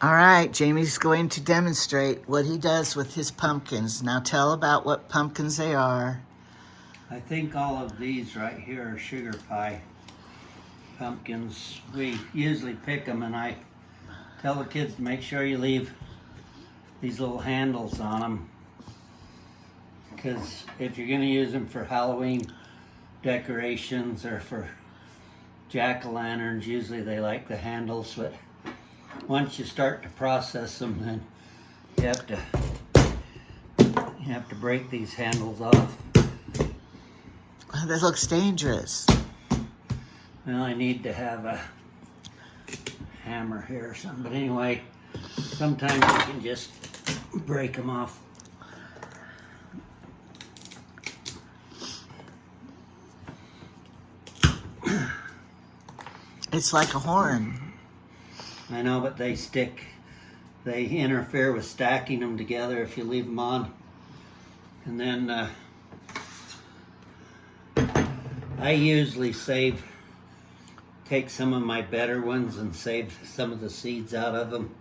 All right, Jamie's going to demonstrate what he does with his pumpkins. Now tell about what pumpkins they are. I think all of these right here are sugar pie pumpkins. We usually pick them, and I tell the kids to make sure you leave these little handles on them, because if you're going to use them for Halloween decorations or for jack-o'-lanterns, usually they like the handles, but once you start to process them, then you have to break these handles off. That looks dangerous. Well, I need to have a hammer here or something, but anyway, sometimes you can just break them off. It's like a horn. I know, but they stick. They interfere with stacking them together if you leave them on. And then I usually take some of my better ones and save some of the seeds out of them.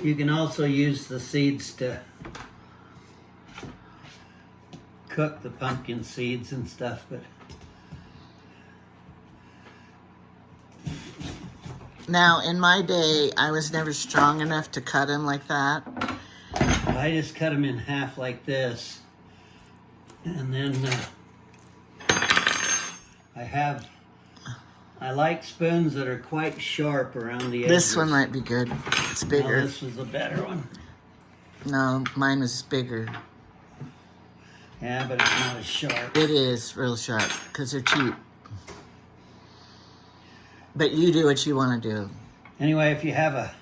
You can also use the seeds to cook the pumpkin seeds and stuff, but now, in my day, I was never strong enough to cut them like that. I just cut them in half like this, and then I like spoons that are quite sharp around the edges. This one might be good. It's bigger. No, this was a better one. No, mine was bigger. Yeah, but it's not as sharp. It is real sharp because they're cheap. But you do what you want to do. Anyway, if you have a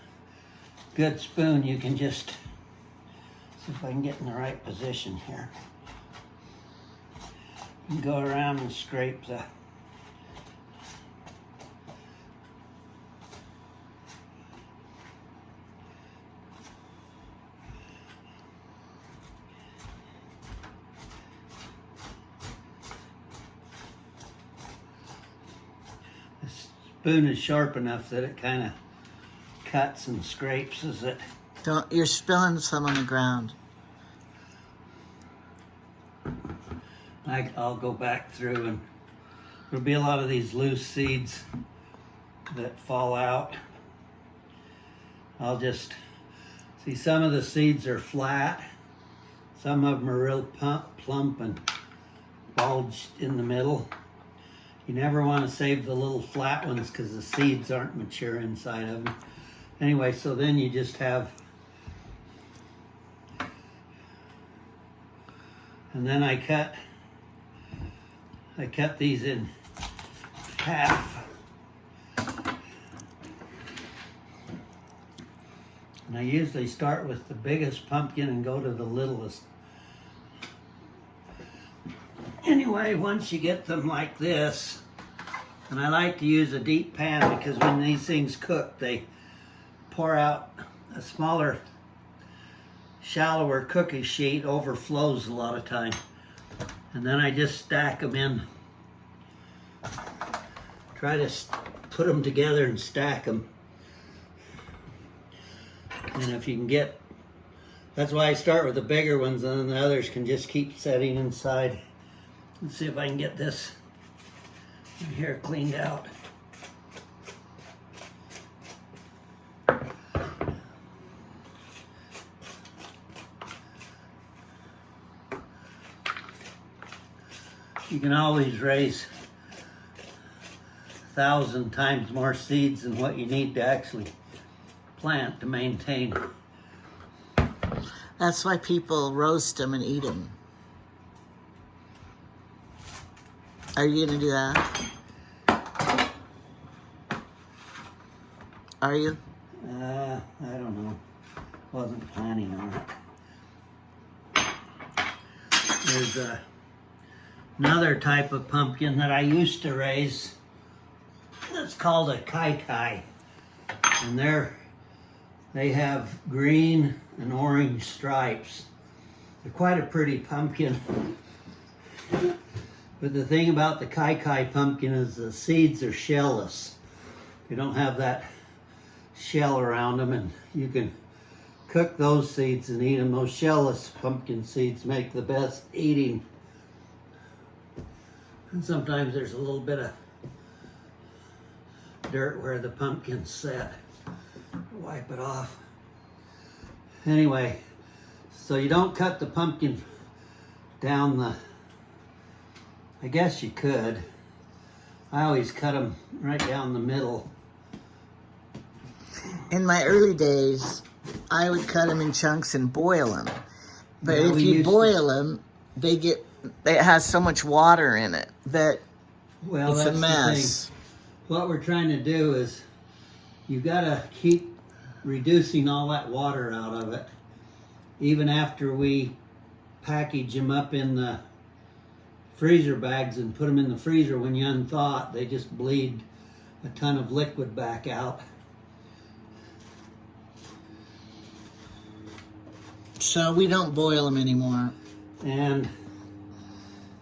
good spoon, you can just see if I can get in the right position here. You can go around and scrape the spoon is sharp enough that it kind of cuts and scrapes as it. You're spilling some on the ground. I'll go back through, and there'll be a lot of these loose seeds that fall out. I'll just see some of the seeds are flat. Some of them are real plump and bulged in the middle. You never want to save the little flat ones because the seeds aren't mature inside of them. Anyway, so then you just have, and then I cut these in half. And I usually start with the biggest pumpkin and go to the littlest. Anyway, once you get them like this, and I like to use a deep pan because when these things cook, they pour out a smaller, shallower cookie sheet, overflows a lot of time. And then I just stack them in. Try to put them together and stack them. And if you can get, that's why I start with the bigger ones, and then the others can just keep setting inside. Let's see if I can get this here cleaned out. You can always raise 1,000 times more seeds than what you need to actually plant to maintain. That's why people roast them and eat them. Are you going to do that? Are you? I don't know. Wasn't planning on it. There's another type of pumpkin that I used to raise. It's called a kai-kai. And they have green and orange stripes. They're quite a pretty pumpkin. But the thing about the kai-kai pumpkin is the seeds are shellless. They don't have that shell around them, and you can cook those seeds and eat them. Those shellless pumpkin seeds make the best eating. And sometimes there's a little bit of dirt where the pumpkin's set. Wipe it off. Anyway, so you don't cut the pumpkin down the, I guess you could. I always cut them right down the middle. In my early days, I would cut them in chunks and boil them. But Yeah, if we you used to- boil them, it has so much water in it that Well, it's that's a mess. the thing. What we're trying to do is you gotta keep reducing all that water out of it. Even after we package them up in the freezer bags and put them in the freezer, when you unthaw it, they just bleed a ton of liquid back out. So we don't boil them anymore. And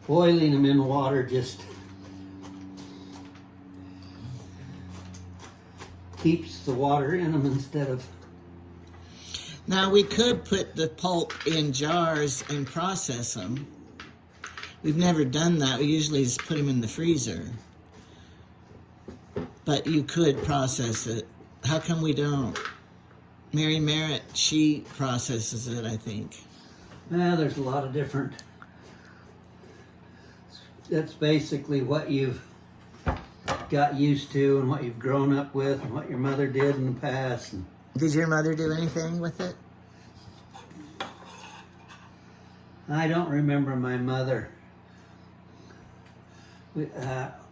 boiling them in water just keeps the water in them instead of. Now we could put the pulp in jars and process them. We've never done that. We usually just put them in the freezer. But you could process it. How come we don't? Mary Merritt, she processes it, I think. Well, there's a lot of different. That's basically what you've got used to and what you've grown up with and what your mother did in the past. And Did your mother do anything with it? I don't remember my mother.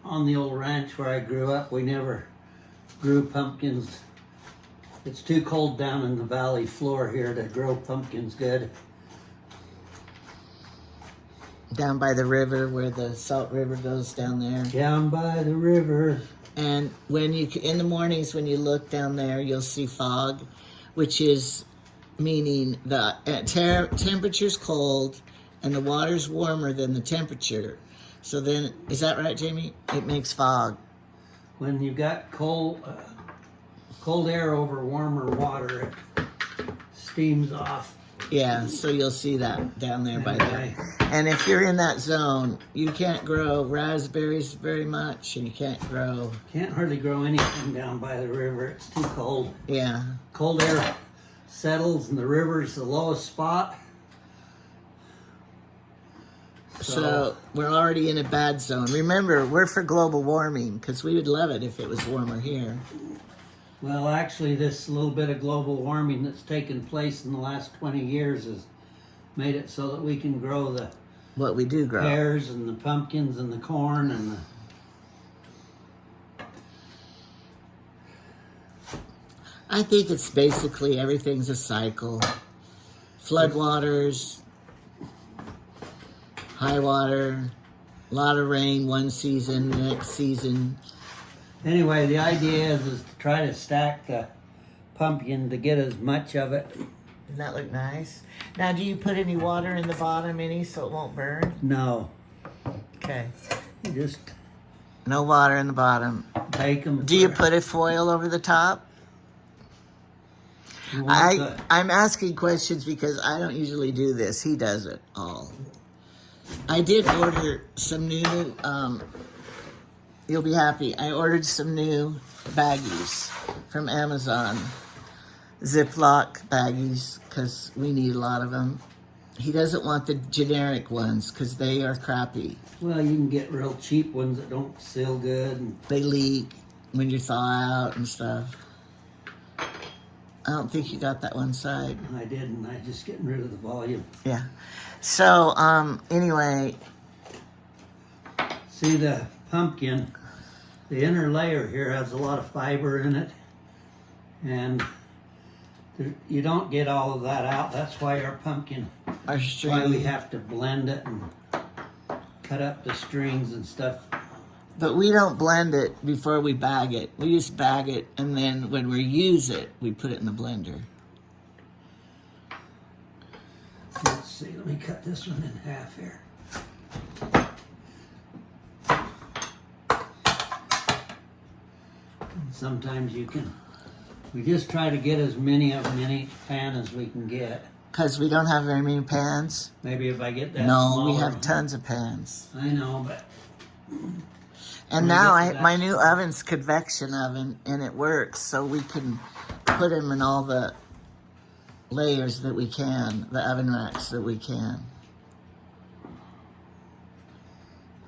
On the old ranch where I grew up, we never grew pumpkins. It's too cold down in the valley floor here to grow pumpkins good. Down by the river where the Salt River goes down there. Down by the river. And when you, in the mornings when you look down there, you'll see fog, which is meaning the temperature's cold and the water's warmer than the temperature. So then, is that right, Jamie? It makes fog. When you got cold air over warmer water, it steams off. Yeah, so you'll see that down there by Anyway. there. And if you're in that zone, you can't grow raspberries very much, and you can't grow, Can't hardly grow anything down by the river. It's too cold. yeah. Cold air settles and the river's the lowest spot. So we're already in a bad zone. Remember, we're for global warming, because we would love it if it was warmer here. Well, actually, this little bit of global warming that's taken place in the last 20 years has made it so that we can grow the What we do grow. pears and the pumpkins and the corn and the. I think it's basically everything's a cycle. Floodwaters, high water, a lot of rain one season, next season. Anyway, the idea is to try to stack the pumpkin to get as much of it. Doesn't that look nice? Now, do you put any water in the bottom any so it won't burn? No, Okay. you just No water in the bottom. bake them. Do you put a foil over the top? I'm asking questions because I don't usually do this. He does it all. I did order some new, you'll be happy. I ordered some new baggies from Amazon. Ziploc baggies, because we need a lot of them. He doesn't want the generic ones because they are crappy. Well, you can get real cheap ones that don't seal good. And They leak when you thaw out and stuff. I don't think you got that one side. I didn't. I just getting rid of the volume. Yeah. So, anyway, See the pumpkin, the inner layer here has a lot of fiber in it, and you don't get all of that out. That's why our pumpkin, our why we string. have to blend it and cut up the strings and stuff. But we don't blend it before we bag it. We just bag it, and then when we use it, we put it in the blender. Let's see, let me cut this one in half here. And sometimes you can. We just try to get as many of them in each pan as we can get. Because we don't have very many pans. Maybe if I get that No, smaller we have one. tons of pans. I know, but And we now get to that my new oven's convection oven, and it works, so we can put them in all the layers that we can, the oven racks that we can.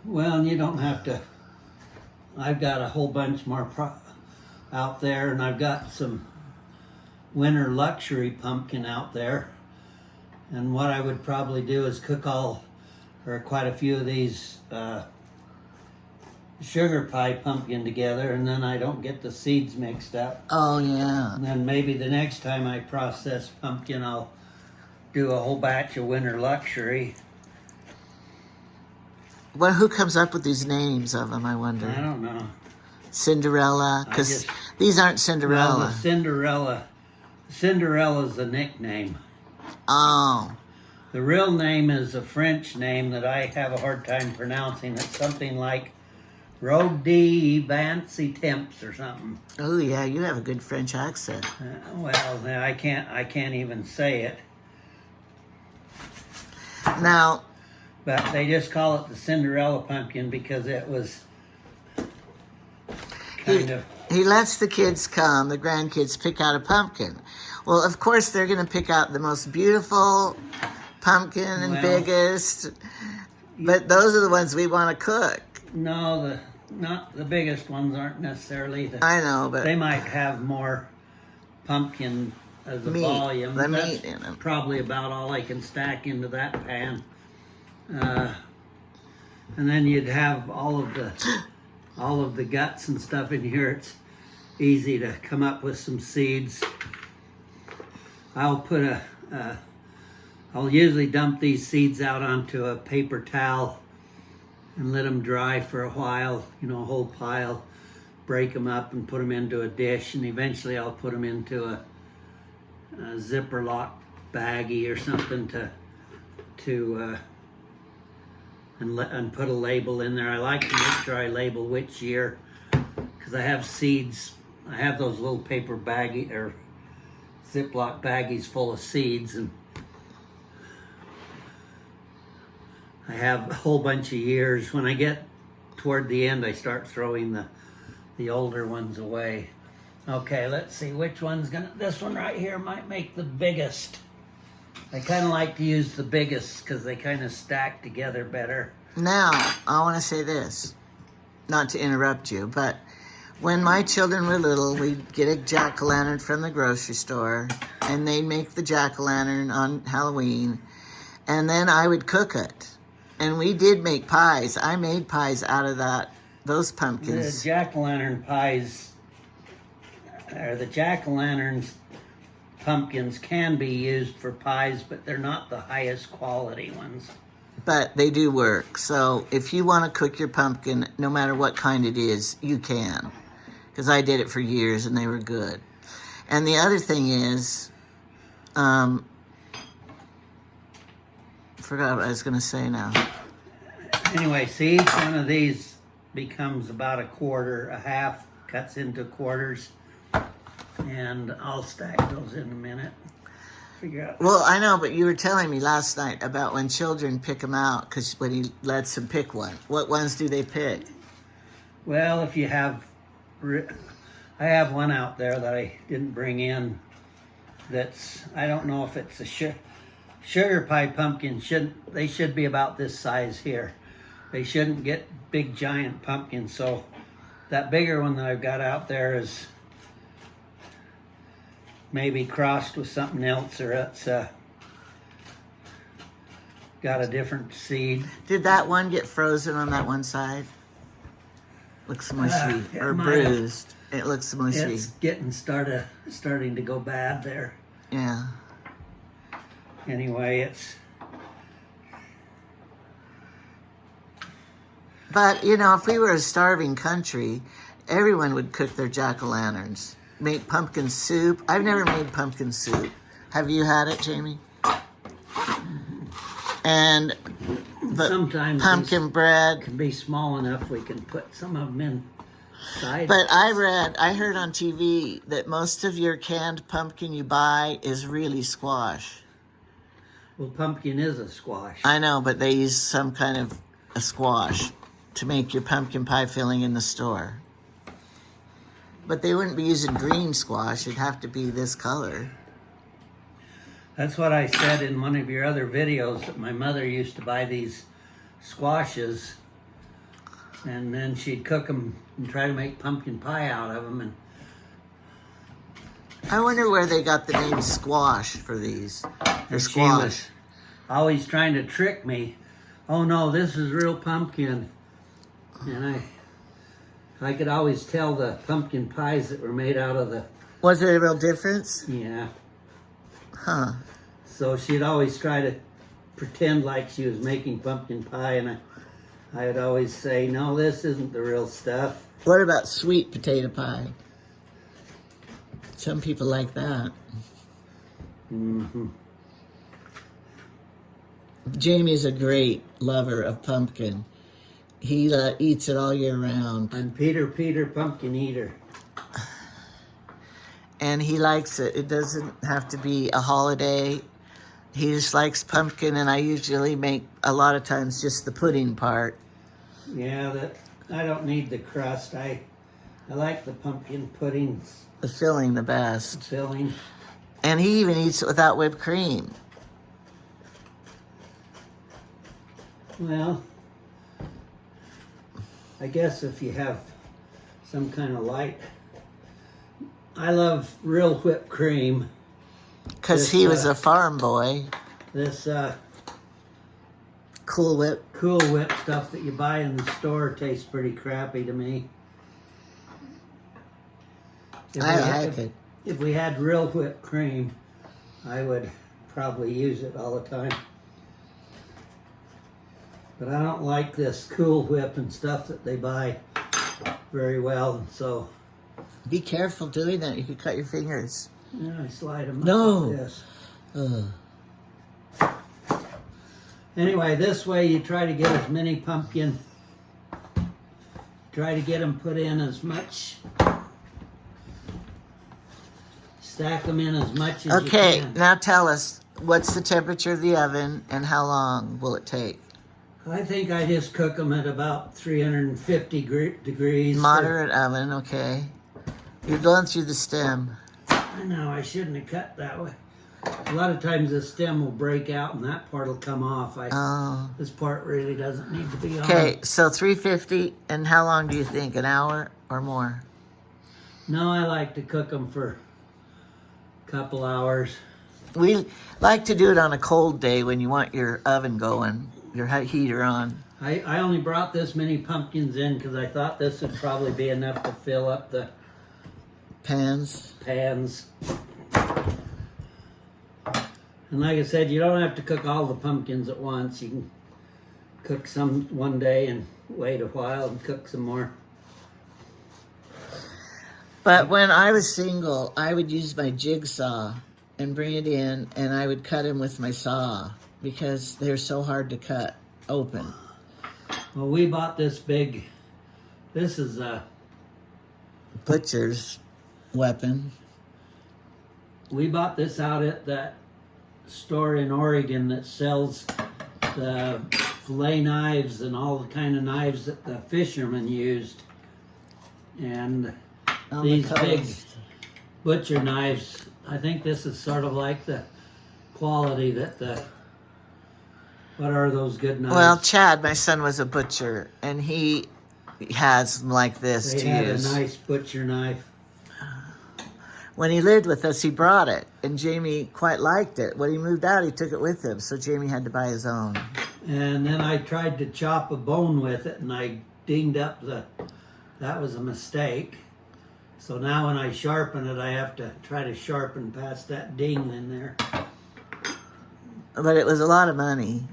well, and you don't have to. I've got a whole bunch more out there, and I've got some winter luxury pumpkin out there. And what I would probably do is cook quite a few of these sugar pie pumpkin together, and then I don't get the seeds mixed up. Oh, yeah. And then maybe the next time I process pumpkin, I'll do a whole batch of winter luxury. Well, who comes up with these names of them, I I wonder? don't know. Cinderella? I Because just- these aren't Well, Cinderella. the Cinderella's the nickname. Oh, The real name is a French name that I have a hard time pronouncing. It's something like Rodi Vancy Temps or something. oh yeah, you have a good French accent. Well, I can't even say it. Now, But they just call it the Cinderella pumpkin because it was kind of. he lets the kids come, the grandkids, pick out a pumpkin. Well, of course, they're going to pick out the most beautiful pumpkin and Well, biggest. But those are the ones we want to cook. No, not the biggest ones aren't necessarily the. I know, but They might have more pumpkin as a Meat, volume. the That's meat in 'em. probably about all I can stack into that pan. And then you'd have all of the guts and stuff in here. It's easy to come up with some seeds. I'll usually dump these seeds out onto a paper towel and let them dry for a while, a whole pile. Break them up and put them into a dish, and eventually I'll put them into a zipper lock baggie or something and put a label in there. I like to make sure I label which year, because I have seeds. I have those little paper baggie or Ziploc baggies full of seeds, and I have a whole bunch of years. When I get toward the end, I start throwing the older ones away. Okay, let's see which one's this one right here might make the biggest. I kind of like to use the biggest because they kind of stack together better. now I want to say this, not to interrupt you, but when my children were little, we'd get a jack-o'-lantern from the grocery store, and they'd make the jack-o'-lantern on Halloween, and then I would cook it. And we did make pies. I made pies out of those The pumpkins. jack-o'-lantern pies, or the jack-o'-lanterns pumpkins can be used for pies, but they're not the highest quality ones. But they do work. So if you want to cook your pumpkin, no matter what kind it is, you can. Because I did it for years and they were good. And the other thing is, forgot what I was going to say now. Anyway, see, each one of these becomes about a quarter, a half cuts into quarters, and I'll stack those in a minute. Figure out. Well, I know, but you were telling me last night about when children pick them out, because when he lets them pick one. What ones do they pick? Well, if you have, I have one out there that I didn't bring in. I don't know if it's a sugar pie pumpkin. They should be about this size here. They shouldn't get big giant pumpkins. So that bigger one that I've got out there is maybe crossed with something else, or it's got a different seed. Did that one get frozen on that one side? Looks mushy it or might have. bruised. It looks mushy. It's getting starting to go bad there. Yeah. Anyway, it's But, if we were a starving country, everyone would cook their jack-o'-lanterns. Make pumpkin soup. I've never made pumpkin soup. Have you had it, Jamie? And the sometimes pumpkin bread. can be small enough we can put some of them in side. But I heard on TV that most of your canned pumpkin you buy is really squash. Well, pumpkin is a squash. I know, but they use some kind of a squash to make your pumpkin pie filling in the store. But they wouldn't be using green squash. It'd have to be this color. That's what I said in one of your other videos, that my mother used to buy these squashes, and then she'd cook them and try to make pumpkin pie out of them. And I wonder where they got the name squash for these. They're she squash. was always trying to trick me. Oh no, this is real pumpkin. And I could always tell the pumpkin pies that were made out of the, Was there a real difference? yeah. Huh. So she'd always try to pretend like she was making pumpkin pie, and I would always say, no, this isn't the real stuff. What about sweet potato pie? Some people like that. Mm-hmm. Jamie's a great lover of pumpkin. He eats it all year round. I'm Peter Pumpkin Eater. And he likes it. It doesn't have to be a holiday. He just likes pumpkin, and I usually make, a lot of times, just the pudding part. Yeah, I don't need the crust. I like the pumpkin pudding The filling the best. filling. And he even eats it without whipped cream. Well, I guess if you have some kind of light. I love real whipped cream. Because he was a farm boy. This Cool Whip. Cool Whip stuff that you buy in the store tastes pretty crappy to me. I like it. If we had real whipped cream, I would probably use it all the time. But I don't like this Cool Whip and stuff that they buy very well, so Be careful doing that. You could cut your fingers. yeah, I slide them No. up like this. Ugh. Anyway, this way you try to get as many pumpkin, try to get them put in as much, stack them in as much as Okay, you can. now tell us, what's the temperature of the oven and how long will it take? I think I just cook them at about 350 degrees. Moderate oven, okay. You're going through the stem. I know, I shouldn't have cut that way. A lot of times the stem will break out and that part will come off. Oh. This part really doesn't need to be on. Okay, so 350, and how long do you think? An hour or more? No, I like to cook them for a couple hours. We like to do it on a cold day when you want your oven going, your heater on. I only brought this many pumpkins in because I thought this would probably be enough to fill up the Pans. pans. And like I said, you don't have to cook all the pumpkins at once. You can cook some one day and wait a while and cook some more. But when I was single, I would use my jigsaw and bring it in, and I would cut them with my saw because they're so hard to cut open. Well, we bought this big, this is a, Butcher's weapon. we bought this out at that store in Oregon that sells the fillet knives and all the kind of knives that the fishermen used. And On these the big coast. butcher knives, I think this is sort of like the quality that the, what are those good knives? Well, Chad, my son, was a butcher, and he has them like this They to had use. a nice butcher knife. When he lived with us, he brought it, and Jamie quite liked it. When he moved out, he took it with him, so Jamie had to buy his own. And then I tried to chop a bone with it and I dinged up that was a mistake. So now when I sharpen it, I have to try to sharpen past that ding in there. But it was a lot of money.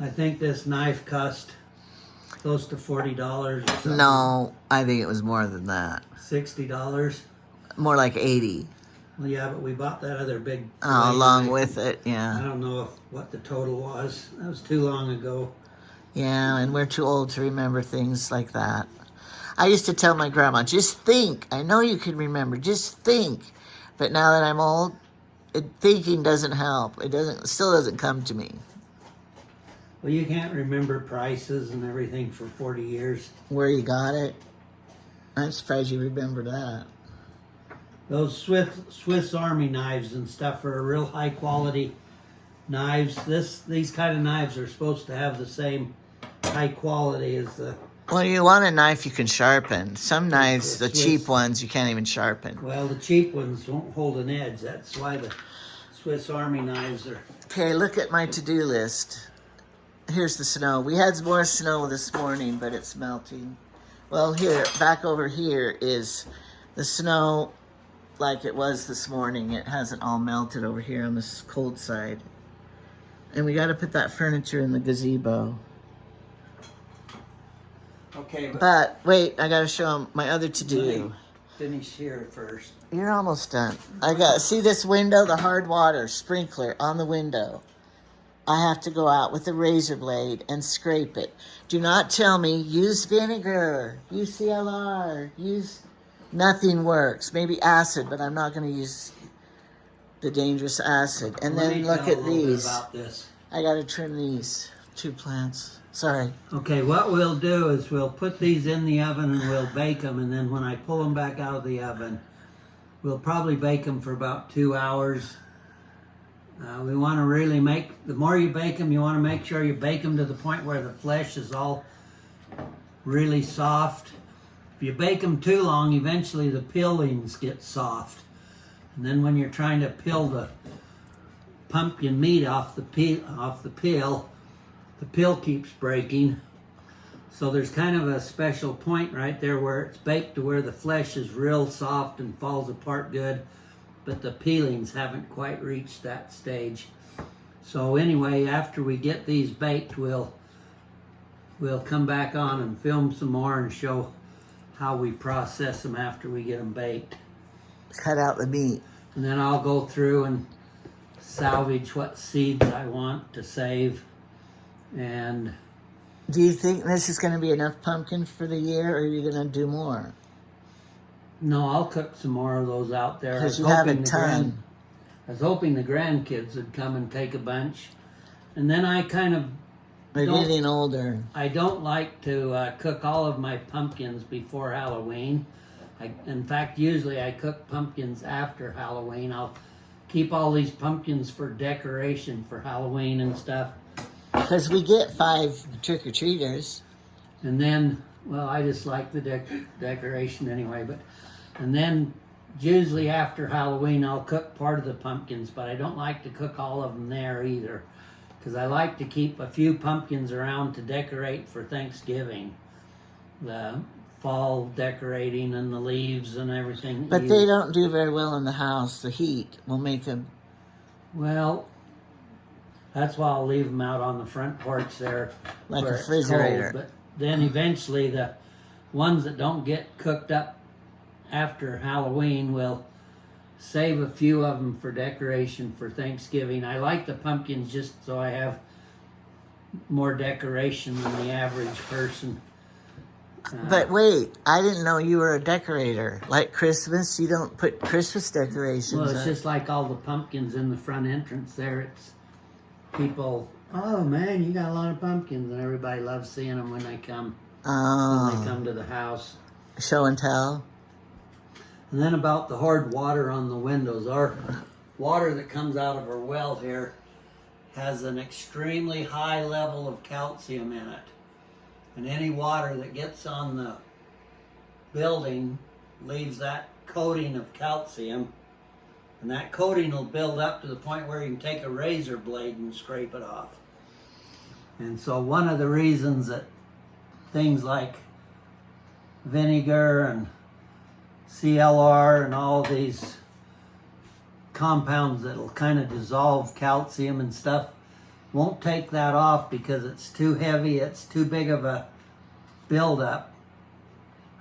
I think this knife cost close to $40 or something. No, I think it was more than that. $60. More like 80. Well, yeah, but we bought that other big Oh, fillet along knife. with it, I yeah. don't know what the total was. That was too long ago. Yeah, and we're too old to remember things like that. I used to tell my grandma, just think. I know you can remember. Just think. But now that I'm old, thinking doesn't help. It still doesn't come to me. Well, you can't remember prices and everything for 40 years. Where you got it? I'm surprised you remember that. Those Swiss Army knives and stuff are real high quality knives. These kind of knives are supposed to have the same high quality as the... Well, you want a knife you can sharpen. Some knives, the Swiss. cheap ones, you can't even sharpen. Well, the cheap ones won't hold an edge. That's why the Swiss Army knives are... Okay, look at my to-do list. Here's the snow. We had more snow this morning, but it's melting. Well, here, back over here is the snow like it was this morning. It hasn't all melted over here on this cold side. And we got to put that furniture in the gazebo. Okay, But wait, I got to show them my other let to-do. me finish here first. You're almost done. I got, see this window, the hard water sprinkler on the window. I have to go out with a razor blade and scrape it. Do not tell me, use vinegar, use CLR, nothing works. Maybe acid, but I'm not going to use the dangerous acid. And Let then me look tell at a little bit these. about this. I got to trim these 2 plants. Sorry. Okay, what we'll do is we'll put these in the oven and we'll bake them, and then when I pull them back out of the oven, we'll probably bake them for about 2 hours. We want to really the more you bake them, you want to make sure you bake them to the point where the flesh is all really soft. If you bake them too long, eventually the peelings get soft. And then when you're trying to peel the pumpkin meat off the peel, the peel keeps breaking. So there's kind of a special point right there where it's baked to where the flesh is real soft and falls apart good, but the peelings haven't quite reached that stage. So anyway, after we get these baked, we'll come back on and film some more and show how we process them after we get them baked. Cut out the meat. And then I'll go through and salvage what seeds I want to save. And Do you think this is going to be enough pumpkin for the year, or are you going to do more? no, I'll cook some more of those out there. Because you have a ton. I was hoping the grandkids would come and take a bunch. And then I kind of They're don't- getting older. I don't like to cook all of my pumpkins before Halloween. In fact, usually I cook pumpkins after Halloween. I'll keep all these pumpkins for decoration for Halloween and stuff. Because we get 5 trick-or-treaters. And then, well, I just like the decoration anyway. And then usually after Halloween, I'll cook part of the pumpkins, but I don't like to cook all of them there either, because I like to keep a few pumpkins around to decorate for Thanksgiving. The fall decorating and the leaves and everything. But they don't do very well in the house. The heat will make them... Well, that's why I'll leave them out on the front porch there. Like where a it's refrigerator. cold. But then eventually the ones that don't get cooked up after Halloween, we'll save a few of them for decoration for Thanksgiving. I like the pumpkins just so I have more decoration than the average person. But wait, I didn't know you were a decorator. Like Christmas, you don't put Christmas decorations Well, it's up. just like all the pumpkins in the front entrance there. It's people, oh man, you got a lot of pumpkins, and everybody loves seeing them when they come to the house. Show and tell. And then about the hard water on the windows. Our water that comes out of our well here has an extremely high level of calcium in it. And any water that gets on the building leaves that coating of calcium. And that coating will build up to the point where you can take a razor blade and scrape it off. And so one of the reasons that things like vinegar and CLR and all these compounds that'll kind of dissolve calcium and stuff won't take that off because it's too heavy, it's too big of a buildup.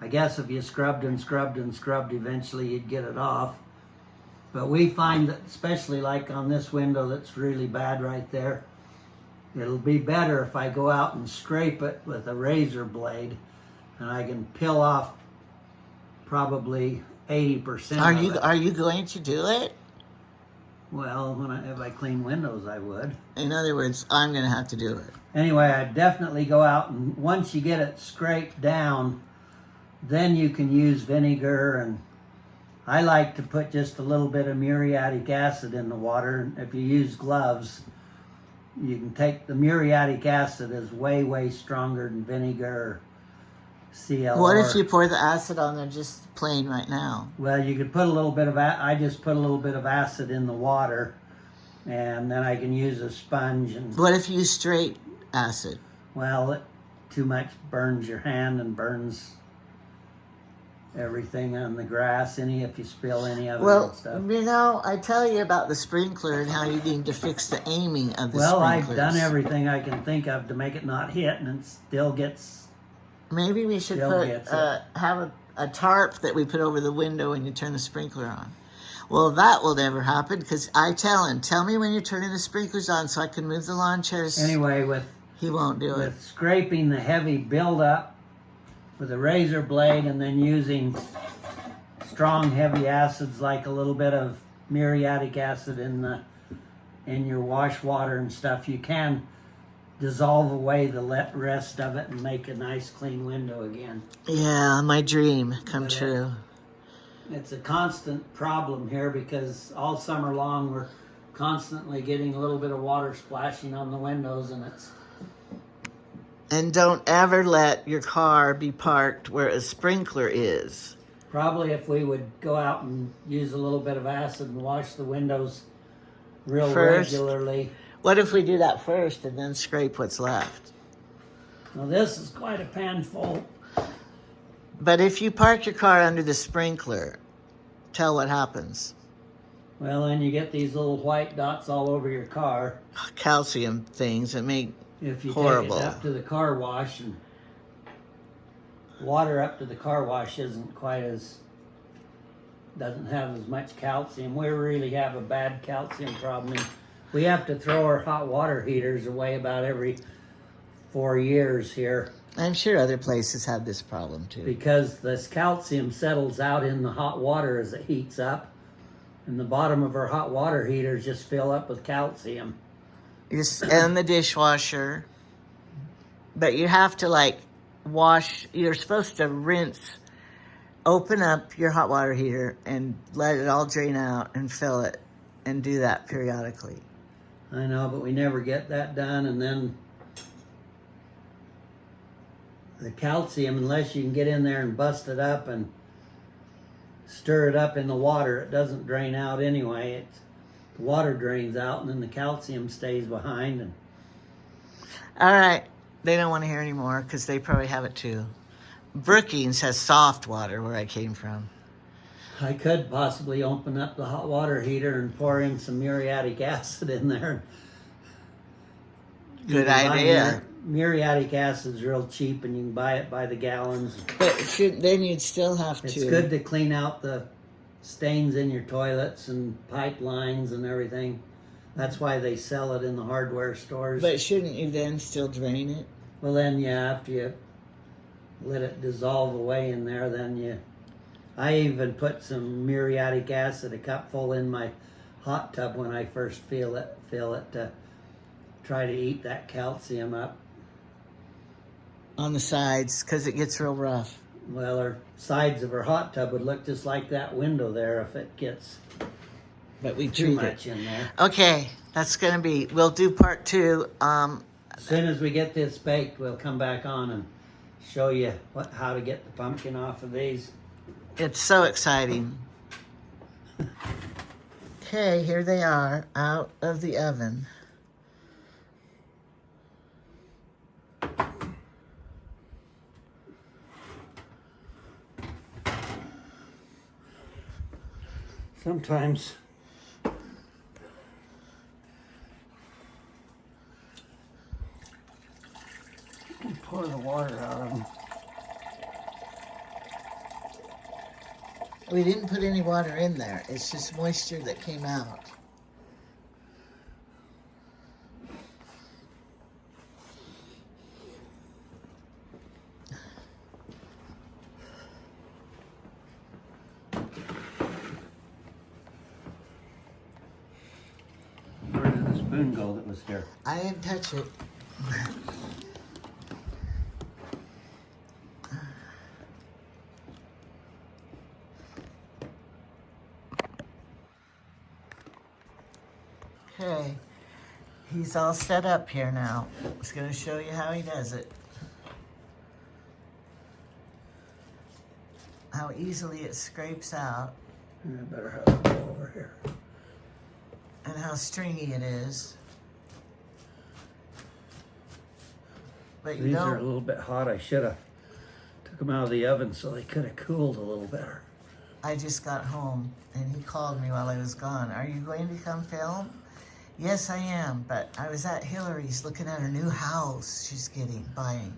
I guess if you scrubbed and scrubbed and scrubbed, eventually you'd get it off. But we find that, especially like on this window that's really bad right there, it'll be better if I go out and scrape it with a razor blade. and I can peel off probably 80% Are of you it. are you going to do it? Well, if I clean windows, I would. In other words, I'm going to have to do it. Anyway, I'd definitely go out, and once you get it scraped down, then you can use vinegar, and I like to put just a little bit of muriatic acid in the water. If you use gloves, you can take the muriatic acid is way stronger than vinegar or CLR. What if you pour the acid on there just plain right now? Well, you could put a little bit of I just put a little bit of acid in the water, and then I can use a sponge. And What if you use straight acid? well, too much burns your hand and burns everything on the grass. If you spill any of it and stuff. You know, I tell you about the sprinkler and how you need to fix the aiming of the Well, sprinklers. I've done everything I can think of to make it not hit, and it still gets. Maybe we should Still gets it. have a tarp that we put over the window when you turn the sprinkler on. Well, that will never happen because I tell me when you're turning the sprinklers on so I can move the lawn chairs. Anyway, He won't do it. with scraping the heavy buildup with a razor blade, and then using strong heavy acids like a little bit of muriatic acid in your wash water and stuff, you can dissolve away the rest of it and make a nice clean window again. Yeah, my dream come But, true. It's a constant problem here because all summer long we're constantly getting a little bit of water splashing on the windows, and it's And don't ever let your car be parked where a sprinkler is. probably if we would go out and use a little bit of acid and wash the windows real First. regularly. What if we do that first and then scrape what's left? Now this is quite a pan full. But if you park your car under the sprinkler, tell what happens. Well, then you get these little white dots all over your car. Calcium things that make If you Horrible. take it up to the car wash, and water up to the car wash doesn't have as much calcium. We really have a bad calcium problem. And we have to throw our hot water heaters away about every 4 years here I'm sure other places have this problem too. because this calcium settles out in the hot water as it heats up, and the bottom of our hot water heaters just fill up with calcium. And the dishwasher. But you have to wash, you're supposed to rinse, open up your hot water heater and let it all drain out and fill it and do that periodically. I know, but we never get that done. And then the calcium, unless you can get in there and bust it up and stir it up in the water, it doesn't drain out anyway. The water drains out, and then the calcium stays behind. And All right. They don't want to hear anymore because they probably have it too. Brookings has soft water where I came from. I could possibly open up the hot water heater and pour in some muriatic acid in there. Good You can buy idea. Muriatic acid's real cheap, and you can buy it by the gallons. But then you'd still have It's to. good to clean out the stains in your toilets and pipelines and everything. That's why they sell it in the hardware stores. But shouldn't you then still drain it? Well, then, yeah, after you let it dissolve away in there, I even put some muriatic acid, a cupful, in my hot tub when I first fill it to try to eat that calcium up. On the sides because it gets real rough. Well, our sides of our hot tub would look just like that window there if it gets But we too treat much it. in there. Okay, that's going to be, we'll do part 2. As soon as we get this baked, we'll come back on and show you how to get the pumpkin off of these. It's so exciting. Okay, here they are out of the oven. Sometimes you pour the water out of them. We didn't put any water in there. It's just moisture that came out. spoon go that was here? I didn't touch it. Okay, he's all set up here now. He's gonna show you how he does it. How easily it scrapes out I better have it go over here. and how stringy it is. But you These are a don't, little bit hot. I should have took them out of the oven so they could have cooled a little better. I just got home and he called me while I was gone. Are you going to come film? Yes, I am, but I was at Hillary's looking at her new house she's buying.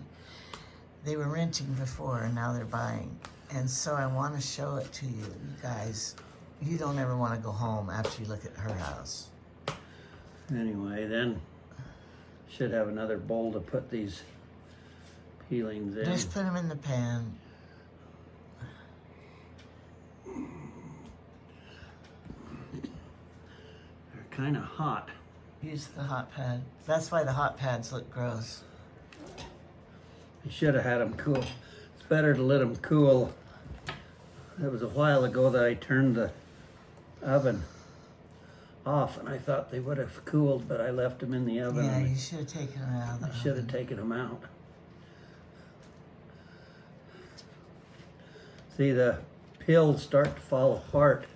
They were renting before and now they're buying. And so I want to show it to you, you guys. You don't ever want to go home after you look at her house. Anyway, then should have another bowl to put these peelings in. Just put them in the pan. They're kind of hot. Use the hot pad. That's why the hot pads look gross. I should have had them cool. It's better to let them cool. It was a while ago that I turned the oven off and I thought they would have cooled, but I left them in the oven. Yeah, and you should have taken them out of the I should have oven. taken them out. See, the peels start to fall apart.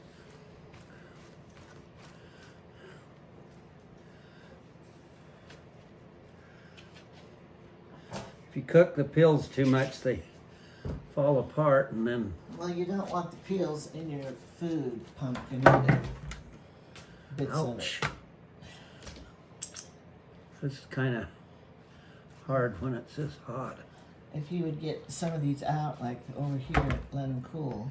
If you cook the peels too much, they fall apart, and then Well, you don't want the peels in your food, pumpkin, either. Bits of it. ouch. It's kind of hard when it's this hot. If you would get some of these out, like over here, let them cool.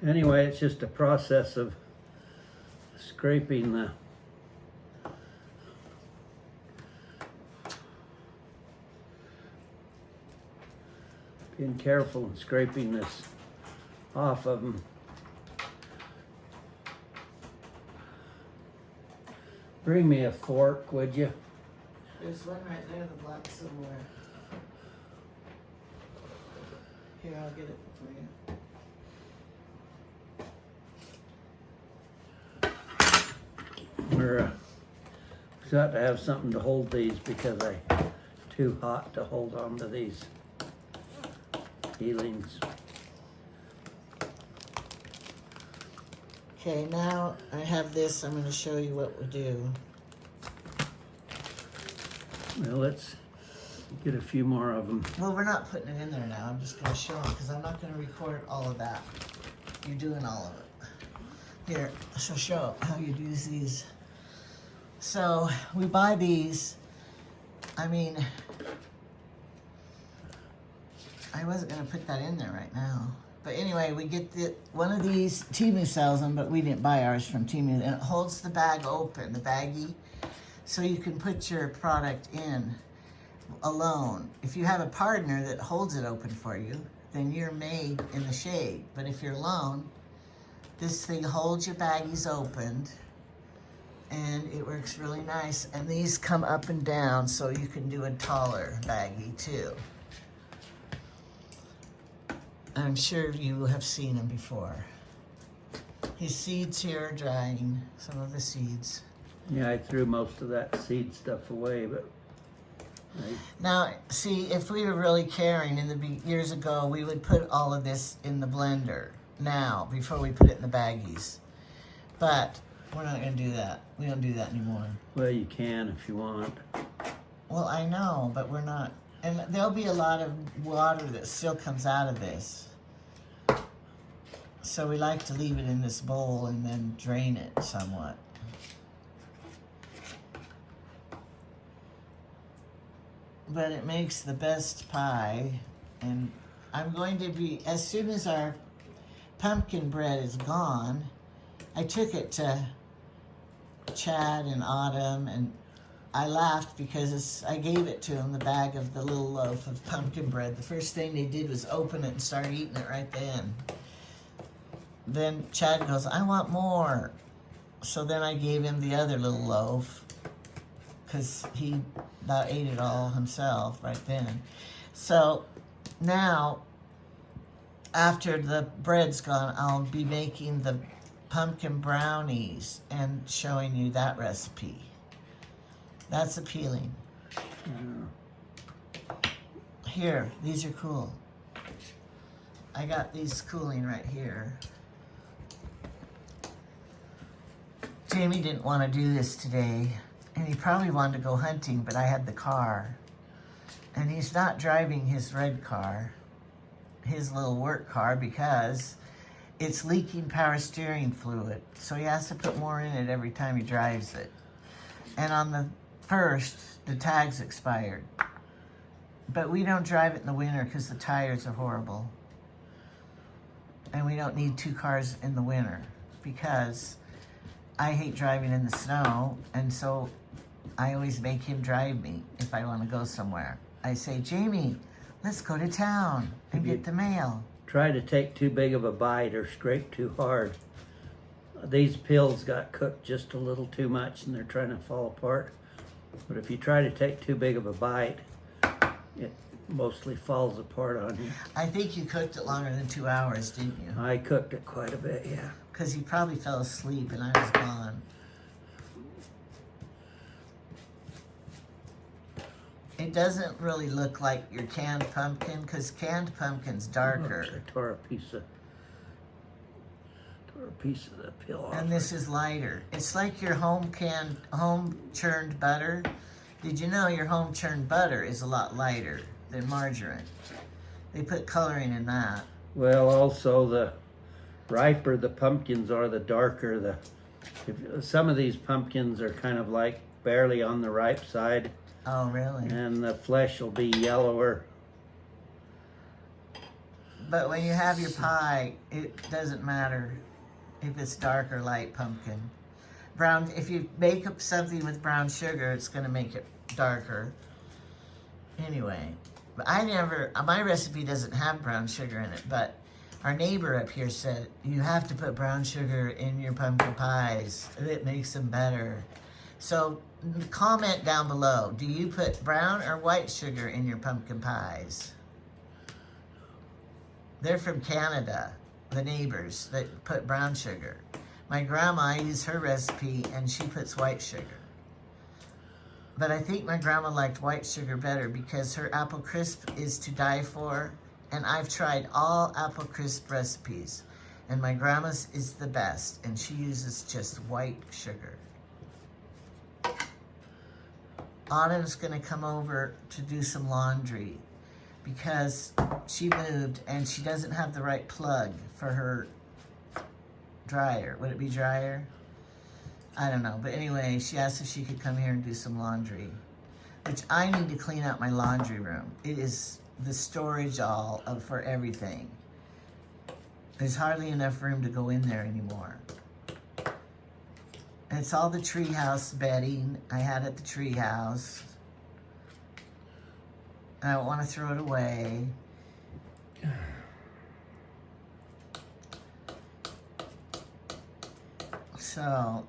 Anyway, it's just a process of scraping the being careful and scraping this off of them. Bring me a fork, would you? There's one right there, the black silverware. Here, I'll get it for you. We're got to have something to hold these because it's too hot to hold on to these peelings. Okay, now I have this. I'm going to show you what we do. Well, let's get a few more of them. Well, we're not putting it in there now. I'm just going to show them because I'm not going to record all of that. You're doing all of it. Here, so show how you use these. So we buy these. I mean, I wasn't going to put that in there right now. But anyway, we get one of these. Temu sells them, but we didn't buy ours from Temu. And it holds the bag open, the baggie, so you can put your product in alone. If you have a partner that holds it open for you, then you're made in the shade. But if you're alone, this thing holds your baggies opened, and it works really nice. And these come up and down, so you can do a taller baggie too. I'm sure you have seen them before. His seeds here are drying, some of the seeds. Yeah, I threw most of that seed stuff away, but Now, see, if we were really caring years ago, we would put all of this in the blender now, before we put it in the baggies. But we're not gonna do that. We don't do that anymore. well, you can if you want. Well, I know, but we're not. And there'll be a lot of water that still comes out of this. So we like to leave it in this bowl and then drain it somewhat. But it makes the best pie. And I'm going to be, as soon as our pumpkin bread is gone, I took it to Chad and Autumn, and I laughed because I gave it to them, the bag of the little loaf of pumpkin bread. The first thing they did was open it and start eating it right then. then Chad goes, I want more. So then I gave him the other little loaf because he about ate it all himself right then. So now, after the bread's gone, I'll be making the pumpkin brownies and showing you that recipe. That's appealing. Here, these are cool. I got these cooling right here. Jamie didn't want to do this today, and he probably wanted to go hunting, but I had the car. And he's not driving his red car, his little work car, because it's leaking power steering fluid. So he has to put more in it every time he drives it. And on the 1st, the tag's expired. But we don't drive it in the winter because the tires are horrible. And we don't need 2 cars in the winter because I hate driving in the snow, and so I always make him drive me if I want to go somewhere. I say, Jamie, let's go to town and get the mail. Try to take too big of a bite or scrape too hard. These pills got cooked just a little too much and they're trying to fall apart. But if you try to take too big of a bite, it mostly falls apart on you. I think you cooked it longer than 2 hours, didn't you? I cooked it quite a bit, yeah. Because you probably fell asleep and I was gone. It doesn't really look like your canned pumpkin because canned pumpkin's darker. Oops, I tore a piece of the pill off. And this is lighter. It's like your home churned butter. Did you know your home churned butter is a lot lighter than margarine? They put coloring in that. Well, also the riper the pumpkins are, the darker some of these pumpkins are kind of like barely on the ripe side. Oh, really? And the flesh will be yellower. But when you have your pie, it doesn't matter if it's dark or light pumpkin. Brown, if you make up something with brown sugar, it's going to make it darker. Anyway, but my recipe doesn't have brown sugar in it, but our neighbor up here said, you have to put brown sugar in your pumpkin pies. It makes them better. So comment down below, do you put brown or white sugar in your pumpkin pies? They're from Canada, the neighbors that put brown sugar. My grandma used her recipe and she puts white sugar. But I think my grandma liked white sugar better because her apple crisp is to die for. And I've tried all apple crisp recipes. And my grandma's is the best. And she uses just white sugar. Autumn's gonna come over to do some laundry because she moved and she doesn't have the right plug for her dryer. Would it be dryer? I don't know. But anyway, she asked if she could come here and do some laundry, which I need to clean out my laundry room. It is the storage for everything. There's hardly enough room to go in there anymore. And it's all the treehouse bedding I had at the treehouse. I don't want to throw it away. So,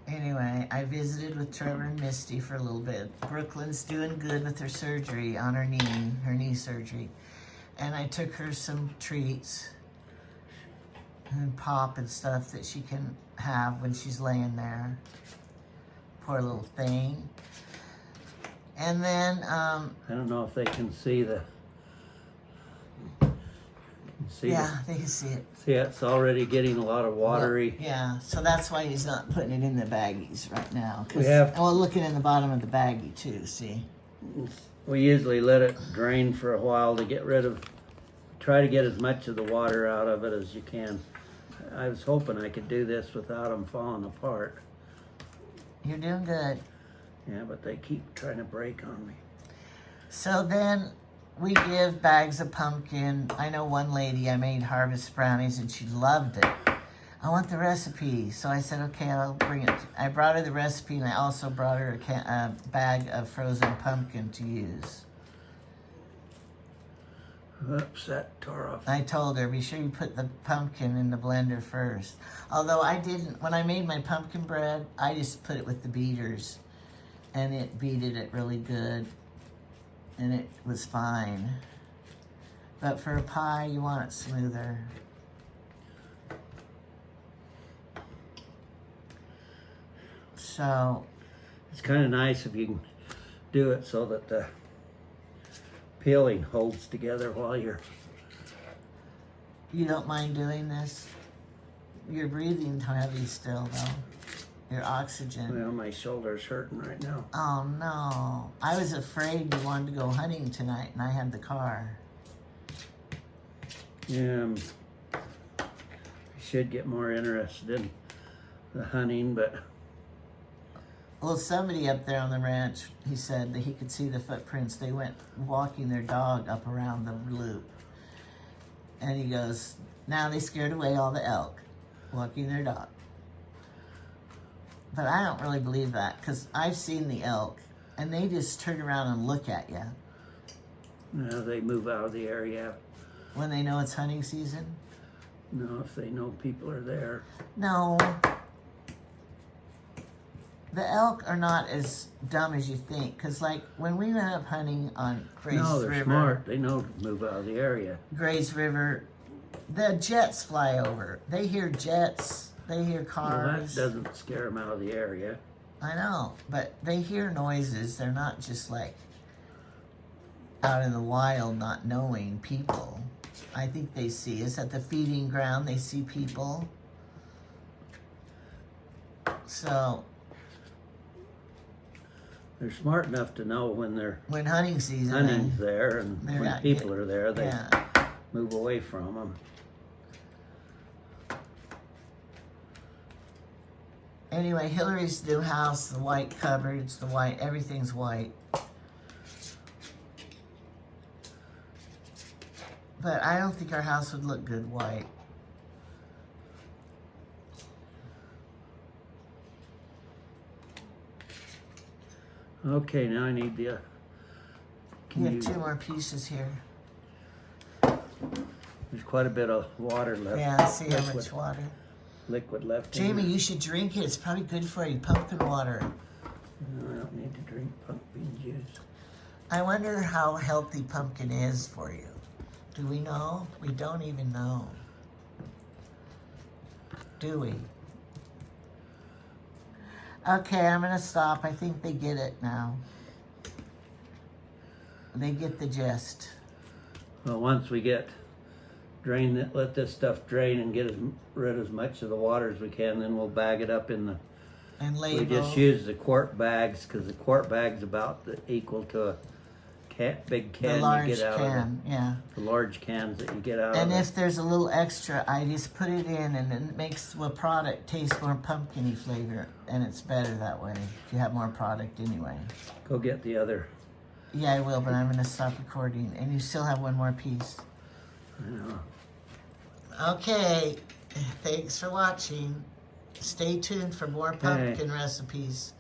anyway, I visited with Trevor and Misty for a little bit. Brooklyn's doing good with her surgery on her knee surgery. And I took her some treats and pop and stuff that she can have when she's laying there. Poor little thing. And then, I don't know if they can see the... yeah, they can see it. See, it's already getting a lot of watery. Well, yeah, so that's why he's not putting it in the baggies right now. Looking in the bottom of the baggie too, see? We usually let it drain for a while to try to get as much of the water out of it as you can. I was hoping I could do this without them falling apart. You're doing good. Yeah, but they keep trying to break on me. So then we give bags of pumpkin. I know one lady, I made harvest brownies and she loved it. I want the recipe. So I said, okay, I'll bring it. I brought her the recipe and I also brought her a bag of frozen pumpkin to use. Oops, that tore off. I told her, be sure you put the pumpkin in the blender first. Although I didn't, when I made my pumpkin bread, I just put it with the beaters. And it beated it really good. And it was fine. But for a pie, you want it smoother. So, It's kind of nice if you can do it so that the peeling holds together while you're... you don't mind doing this? You're breathing heavy still, though. Your oxygen. Well, my shoulder's hurting right now. Oh, no. I was afraid you wanted to go hunting tonight, and I had the car. Yeah, I should get more interested in the hunting, but Well, somebody up there on the ranch, he said that he could see the footprints. They went walking their dog up around the loop. And he goes, now they scared away all the elk, walking their dog. But I don't really believe that, because I've seen the elk, and they just turn around and look at you they move out of the area. when they know it's hunting season. No, if they know people are there. No. The elk are not as dumb as you think, because like when we went up hunting on Grays No, they're River, smart. They know to move out of the area. Grays River, the jets fly over. They hear jets, they hear Well, that cars. doesn't scare them out of the area. I know, but they hear noises. They're not just like out in the wild not knowing people. I think they see us at the feeding ground. They see people. So They're smart enough to know when they're when hunting season, hunting's there and they're when not people are there, they yeah. move away from them. Anyway, Hillary's new house, the white cupboards, the white, everything's white. But I don't think our house would look good white. Okay, now I need the. You Can have you? two more pieces here. There's quite a bit of water left. Yeah, see how liquid, much water. liquid left. Jamie, in you should drink it. It's probably good for you. Pumpkin water. No, I don't need to drink pumpkin juice. I wonder how healthy pumpkin is for you. Do we know? We don't even know. Do we? Okay, I'm gonna stop. I think they get it now. They get the gist. Well, once we get let this stuff drain and get rid of as much of the water as we can, then we'll bag it up in the. And label. We just use the quart bags because the quart bag's about equal to a big the can large you get out can, yeah. of the large cans that you get out And of. if there's a little extra, I just put it in, and it makes the product taste more pumpkin-y flavor, and it's better that way if you have more product anyway. Go get the other. Yeah, I will, but I'm gonna stop recording, and you still have one more piece. Okay, thanks for watching. Stay tuned for more pumpkin recipes.